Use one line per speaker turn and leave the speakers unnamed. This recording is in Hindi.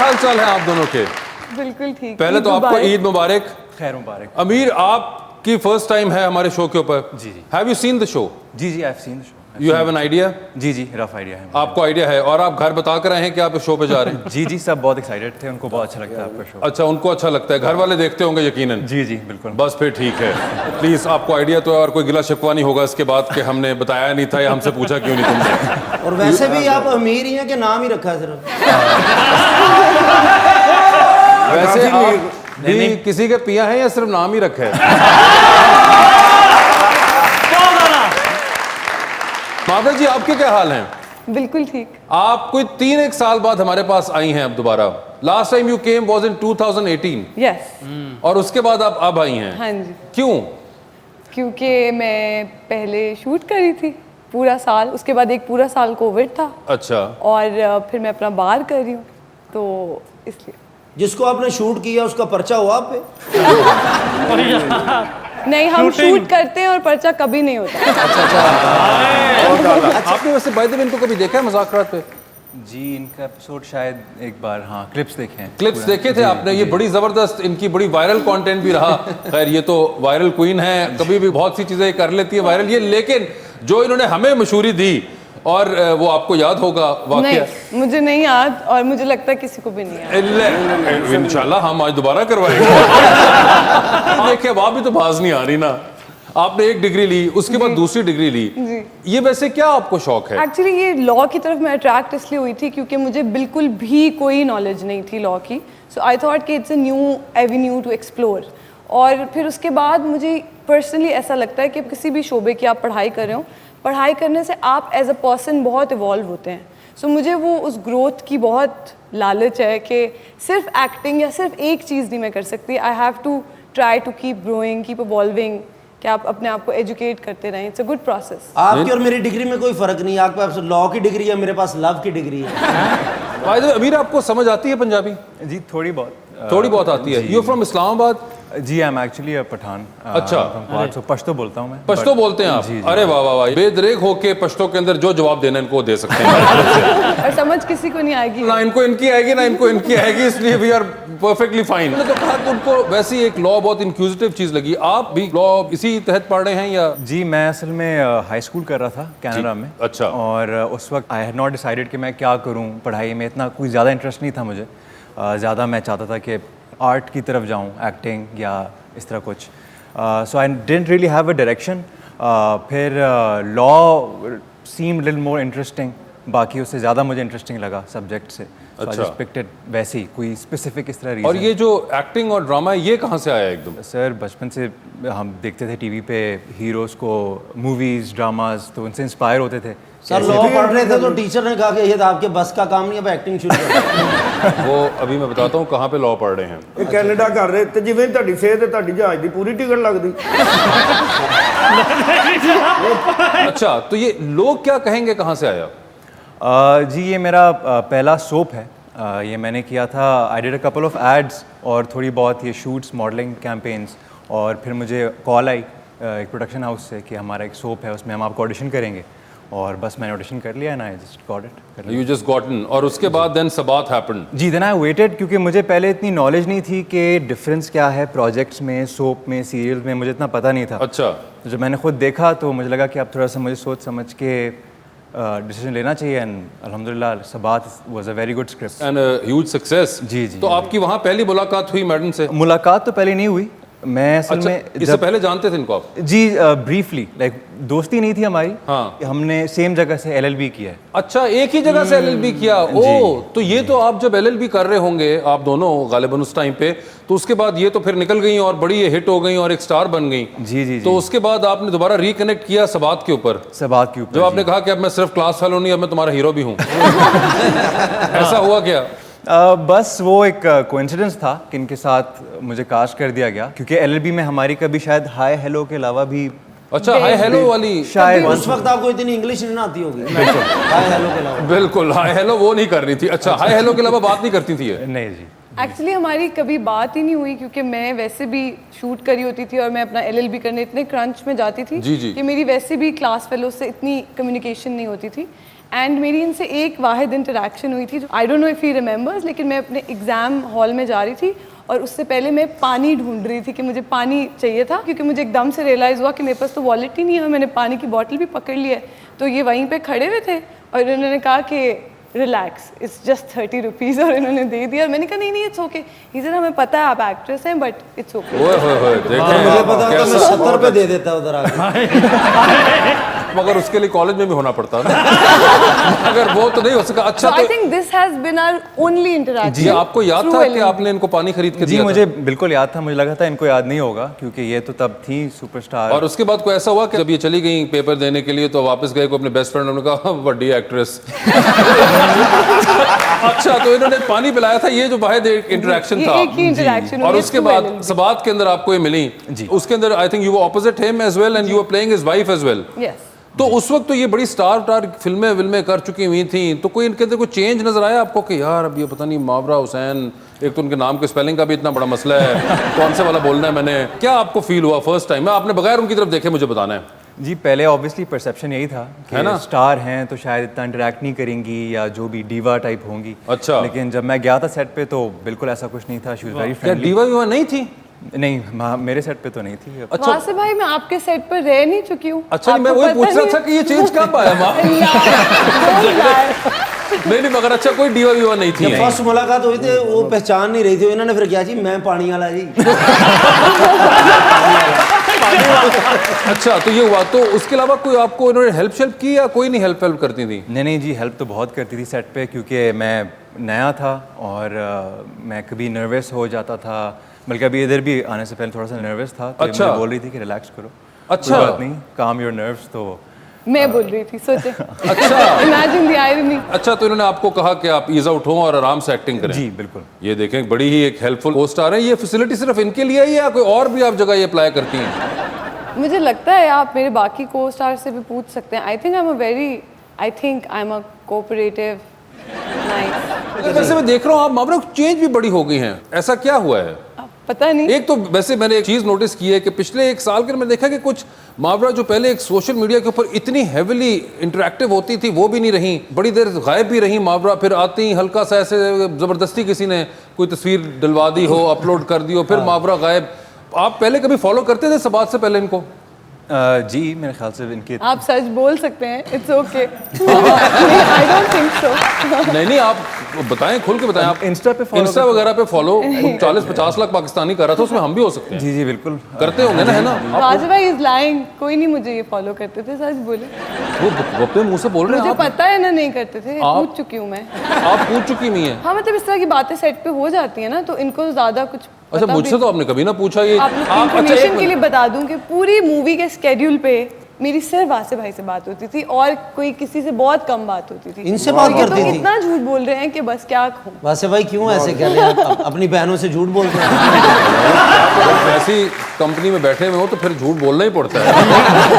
हाल चाल है आप दोनों के?
बिल्कुल ठीक।
पहले तो आपको ईद मुबारक।
खैर मुबारक।
अमीर, आपकी फर्स्ट टाइम है हमारे शो के ऊपर।
जी जी।
Have you seen the show?
जी जी, I have seen the show.
You have an idea?
जी जी, रफ आइडिया है।
आपको आइडिया है और आप घर बता कर आए हैं कि आप इस शो पे जा रहे हैं?
जी जी, सब बहुत एक्साइटेड थे, उनको बहुत अच्छा लगता है आपका शो।
अच्छा, उनको अच्छा लगता है, घर वाले देखते होंगे यकीनन।
जी जी बिल्कुल।
बस फिर ठीक है। प्लीज, आपको आइडिया तो है और कोई गिला शिकवा नहीं होगा इसके बाद कि हमने बताया नहीं था या हमसे पूछा क्यों नहीं तुमने।
और वैसे भी आप अमीर ही हैं कि नाम ही रखा है सिर्फ?
वैसे आप भी किसी के पिया है या सिर्फ नाम ही रखा है? मावरा जी, आपके क्या हाल हैं?
बिल्कुल ठीक।
आप कोई 3-1 साल बाद हमारे पास आई हैं अब दोबारा। Last time you came was in 2018।
Yes.
और उसके बाद आप अब आई हैं।
हाँ जी।
क्यों?
क्योंकि मैं पहले शूट करी थी पूरा साल, उसके बाद एक पूरा साल कोविड था।
अच्छा।
और फिर मैं अपना बाहर कर रही हूँ, तो इसलिए।
जिसको आपने शूट किया उसका पर्चा हुआ आप पे?
नहीं, हम शूट करते हैं और पर्चा कभी नहीं होता।
आपने वैसे बाय द वे इनको कभी देखा है मुज़ाकरात पे?
जी, इनका एपिसोड शायद एक बार, हाँ, क्लिप्स देखे हैं।
क्लिप्स देखे थे आपने? ये बड़ी जबरदस्त, इनकी बड़ी वायरल कंटेंट भी रहा। खैर, ये तो वायरल क्वीन है, कभी भी बहुत सी चीजें कर लेती है वायरल ये। लेकिन जो इन्होंने हमें मशहूरी दी, और वो आपको याद होगा वाकया।
नहीं, मुझे नहीं याद और मुझे लगता है किसी को भी नहीं याद।
इंशाल्लाह हम आज दोबारा करवाएंगे। देखिए, अब आप भी तो बाज नहीं आ रही ना। आपने एक डिग्री ली, उसके बाद दूसरी डिग्री ली। ये वैसे क्या आपको शौक है?
एक्चुअली ये लॉ की तरफ मैं अट्रैक्ट इसलिए हुई थी क्योंकि मुझे बिल्कुल भी कोई नॉलेज नहीं थी लॉ की। सो आई थॉट कि it's a new avenue to explore. और फिर उसके बाद मुझे पर्सनली ऐसा लगता है कि किसी भी शोबे की आप पढ़ाई कर रहे हो, पढ़ाई करने से आप एज अ पर्सन बहुत इवॉल्व होते हैं। सो मुझे वो उस ग्रोथ की बहुत लालच है कि सिर्फ एक्टिंग या सिर्फ एक चीज़ नहीं मैं कर सकती। I have to try to keep growing, keep evolving, कि आप अपने आप को एजुकेट करते रहें। It's a good process.
आपकी और मेरी डिग्री में कोई फर्क नहीं है। आपके पास लॉ की डिग्री है, मेरे पास लव की डिग्री है।
बाय द वे, अमीर, आपको समझ आती है पंजाबी?
जी, थोड़ी बहुत।
थोड़ी बहुत आती है। You from Islamabad?
जी, I am actually a Pathan.
अच्छा।
तो पश्तो बोलता हूँ मैं।
पश्तो बोलते हैं आप?
जी, जी।
अरे वाह वाह वाह, बेदरेक होके पश्तो के अंदर जो जवाब देना इनको दे सकते हैं।
और समझ किसी को नहीं आएगी।
ना इनको इनकी आएगी ना इनको इनकी आएगी, इसलिए वी आर परफेक्टली फाइन। मैंने तो कहा कि उनको वैसी एक लॉ बहुत इंक्विजिटिव चीज लगी। आप भी लॉ इसी तहत पढ़ रहे हैं या?
जी, मैं असल में हाई स्कूल कर रहा था कनाडा में।
अच्छा।
और उस वक्त आई हैड नॉट डिसाइडेड कि मैं क्या करूं। पढ़ाई में इतना कोई ज़्यादा इंटरेस्ट नहीं था मुझे। ज़्यादा मैं चाहता था कि आर्ट की तरफ जाऊं, एक्टिंग या इस तरह कुछ। So I didn't really have a direction. फिर law seemed little more interesting, बाकी उससे ज़्यादा मुझे इंटरेस्टिंग लगा सब्जेक्ट से।
अच्छा।
So I just picked it वैसे ही, कोई स्पेसिफिक इस तरह रीज़न।
और ये जो एक्टिंग और ड्रामा है, ये कहाँ से आया एकदम?
सर, बचपन से हम देखते थे टीवी पे हीरोज़ को, मूवीज़, ड्रामाज, तो उनसे इंस्पायर होते थे।
सर, लॉ पढ़ रहे थे तो टीचर ने कहा कि ये तो आपके बस का काम नहीं है, अब एक्टिंग शुरू कर।
वो अभी मैं बताता हूँ कहाँ पे लॉ पढ़ रहे हैं।
ਇਹ ਕੈਨੇਡਾ ਕਰ ਰਹੇ ਤੇ ਜਿਵੇਂ ਤੁਹਾਡੀ ਸਿਹਤ ਤੇ ਤੁਹਾਡੀ ਜਹਾਜ਼ ਦੀ ਪੂਰੀ ਟਿਕਟ ਲੱਗਦੀ।
अच्छा, तो ये लोग क्या कहेंगे कहाँ से आया?
जी, ये मेरा पहला सोप है। ये मैंने किया था। I did a couple of ads और थोड़ी बहुत ये शूट्स, मॉडलिंग कैंपेन्स। और फिर मुझे कॉल आई एक प्रोडक्शन हाउस से कि हमारा एक सोप है, उसमें हम आपको ऑडिशन करेंगे। और बस मैंने ऑडिशन कर लिया, ना, I just got it.
You just got in, और उसके बाद देन सबात हैपेंड।
जी, देन आई वेटेड, क्योंकि मुझे पहले इतनी नॉलेज नहीं थी कि डिफरेंस क्या है प्रोजेक्ट्स में, सोप में, सीरियल में, मुझे इतना पता नहीं था।
अच्छा।
तो जब मैंने खुद देखा तो मुझे लगा कि अब थोड़ा सा मुझे सोच समझ के डिसीजन लेना चाहिए। एंड अल्हम्दुलिल्लाह Sabaat was a very good script
and huge success.
जी, जी।
तो आपकी वहाँ पहली मुलाकात हुई मैडम से?
मुलाकात तो पहले नहीं हुई। मैं असल में
इससे पहले जानते थे इनको आप?
जी, ब्रीफली, लाइक दोस्ती नहीं थी हमारी।
हाँ।
हमने सेम जगह से LLB किया है।
अच्छा, एक ही जगह से LLB किया? ओ, तो ये तो आप जब LLB कर रहे होंगे आप दोनों गालिबन उस टाइम पे, तो उसके बाद ये तो फिर निकल गई और बड़ी हिट हो गई और एक स्टार बन गई।
जी जी।
तो उसके बाद आपने दोबारा रिकनेक्ट किया सबात के ऊपर?
सबात के ऊपर,
जब आपने कहा कि अब मैं सिर्फ क्लास फेलो नहीं, अब मैं तुम्हारा हीरो भी हूँ। ऐसा हुआ क्या?
बस वो एक कोइंसिडेंस था कि इनके साथ मुझे कास्ट कर दिया गया, क्योंकि LLB में हमारी कभी शायद हाय हेलो के अलावा भी।
अच्छा, हाय हेलो वाली
शायद
उस वक्त आपको इतनी इंग्लिश नहीं आती होगी। हाय हेलो के अलावा।
बिल्कुल, हाय हेलो वो नहीं कर रही थी। अच्छा, हाय हेलो के अलावा बात नहीं करती थी ये?
नहीं जी।
एक्चुअली हमारी कभी बात ही नहीं हुई क्योंकि मैं वैसे भी शूट करी होती थी और मैं अपना LLB करने इतने क्रंच में जाती थी
जी, जी।
कि मेरी वैसे भी क्लास फेलो से इतनी कम्युनिकेशन नहीं होती थी। एंड मेरी इनसे एक वाहिद इंटरेक्शन हुई थी, I don't know if he remembers, लेकिन मैं अपने एग्ज़ाम हॉल में जा रही थी और उससे पहले मैं पानी ढूंढ रही थी कि मुझे पानी चाहिए था, क्योंकि मुझे एकदम से रियलाइज़ हुआ कि मेरे पास तो वॉलेट ही नहीं है, मैंने पानी की बॉटल भी पकड़ ली है। तो ये वहीं पे खड़े हुए थे और इन्होंने कहा कि रिलैक्स, इट्स जस्ट 30 रुपीज़, और इन्होंने दे दिया। मैंने कहा नहीं इट्स ओके। ही सेड हमें पता है आप एक्ट्रेस हैं बट इट्स ओके।
ओए होए होए, देखें
मुझे पता होता मैं
कैसा-
70 रुपए दे देता उधर आके।
मगर उसके लिए कॉलेज में भी होना पड़ता है ना। अगर वो तो नहीं हो सका। अच्छा
So I
तो
think this has been our only interaction.
जी, आपको याद
through
था कि
LLB.
आपने इनको पानी खरीद के
जी
दिया
मुझे
था?
बिल्कुल याद था, मुझे लगा था इनको याद नहीं होगा क्योंकि ये तो तब थी सुपरस्टार।
और उसके बाद कोई ऐसा हुआ कि जब ये चली गई पेपर देने के लिए तो वापस गए को अपने बेस्ट फ्रेंड, उन्होंने कहा बड़ी एक्ट्रेस। अच्छा, तो इन्होंने पानी पिलाया था, ये जो वाहिद इंटरेक्शन
ये
था।
एक ही interaction
और
हुई है
उसके
through
बाद
LLB.
सबात के अंदर आपको ये मिली
जी।
उसके अंदर I think you were opposite him as well and you were playing his wife as well.
Yes.
तो उस वक्त तो ये बड़ी स्टार फिल्में कर चुकी हुई थी, तो कोई इनके अंदर कोई चेंज नजर आया आपको कि यार अब ये पता नहीं मावरा हुसैन, एक तो उनके नाम के स्पेलिंग का भी इतना बड़ा मसला है, कौन से वाला बोलना है मैंने, क्या आपको फील हुआ फर्स्ट टाइम में? आपने बगैर उनकी तरफ देखे मुझे बताना है।
जी पहले ऑब्वियसली परसेप्शन यही था
है ना?
कि स्टार हैं तो शायद इतना इंटरेक्ट नहीं करेंगी या जो भी डीवा टाइप होंगी।
अच्छा।
लेकिन जब मैं गया था सेट पे तो बिल्कुल ऐसा कुछ नहीं था। शी वाज वेरी
क्या
फ्रेंडली।
डीवा वीवा नहीं थी?
नहीं मेरे सेट पे तो नहीं थी।
अच्छा।
वहाँ से भाई मैं आपके सेट पर रह नहीं चुकी हूँ।
अच्छा, नहीं, मैं
आपको
वही
पता
पूछ रहा
नहीं
था कि ये चेंज कब आया माँ? नहीं नहीं, मगर अच्छा कोई डीवा वीवा नहीं थी।
फर्स्ट मुलाकात हुई थी वो पहचान नहीं रही थी, इन्होंने फिर क्या जी मैं पानी वाला जी।
अच्छा, तो ये हुआ, तो उसके अलावा कोई आपको इन्होंने हेल्प की या कोई नहीं हेल्प करती थी?
नहीं जी हेल्प तो बहुत करती थी सेट पे क्योंकि मैं नया था और मैं कभी नर्वस हो जाता था, बल्कि अभी इधर भी आने से पहले थोड़ा सा नर्वस था तो ये
अच्छा।
मुझे बोल रही थी कि रिलैक्स करो।
अच्छा।
कोई बात नहीं, काम योर नर्व्स। तो
मैं बोल रही थी, सोचे।
अच्छा।
Imagine the irony.
अच्छा, तो इन्होंने आपको कहा कि आप ईज आउट हो और आराम से एक्टिंग करें।
जी बिल्कुल।
ये देखें, बड़ी ही एक हेल्पफुल को स्टार है। ये फैसिलिटी सिर्फ इनके लिए है या कोई और भी आप जगह ये अप्लाई करती हैं?
मुझे लगता है आप मेरे बाकी को स्टार से भी पूछ सकते हैं। I think I am a cooperative nice.
वैसे मैं देख रहा हूँ आप मामला चेंज भी बड़ी हो गई हैं, ऐसा क्या हुआ है?
पता नहीं।
एक तो वैसे मैंने एक चीज नोटिस की है कि पिछले एक साल के मैंने देखा कि कुछ मावरा जो पहले एक सोशल मीडिया के ऊपर इतनी हेविली इंटरेक्टिव होती थी वो भी नहीं रही, बड़ी देर गायब भी रही मावरा, फिर आती हल्का सा ऐसे जबरदस्ती किसी ने कोई तस्वीर डलवा दी हो, अपलोड कर दी हो, फिर मावरा गायब। आप पहले कभी फॉलो करते थे सबात से पहले इनको?
जी मेरे ख्याल से इनके
आप सच बोल सकते हैं, it's okay. I don't think so.
नहीं, आप बताएं, खुल के बताएं। आप
इंस्टा पे follow
इंस्टा वगैरह पे फॉलो 40-50 लाख पाकिस्तानी कर रहा था, उसमें हम भी हो सकते हैं।
जी बिल्कुल
करते होंगे ना, है ना?
राज भाई इज लाइंग, कोई नहीं मुझे ये फॉलो करते थे, सच बोले।
वो अपने मुंह से बोल रहे हैं।
मुझे पता है ना नहीं करते थे, पूछ चुकी हूँ मैं।
आप पूछ चुकी नहीं है?
हाँ मतलब इस तरह की बातें सेट पे हो जाती है ना, तो इनको ज्यादा कुछ
अच्छा,
पता
मुझसे
भी-
तो आपने कभी ना पूछा ये।
आप लोग
अच्छा, एक
इन्फॉर्मेशन के
मिनट।
लिए बता दूं कि पूरी मूवी के स्केड्यूल पे मेरी सिर्फ वासिफ भाई से बात होती थी और कोई किसी से बहुत कम बात होती थी।
इनसे बात
ये तो
करती थी?
इतना झूठ बोल रहे हैं कि बस क्या कहूँ।
वैसे भाई क्यों ऐसे कर रहे हैं आप? अपनी बहनों से झूठ बोलते हैं।
जब ऐसी कंपनी में बैठे हुए हो तो फिर झूठ बोलना ही पड़ता है।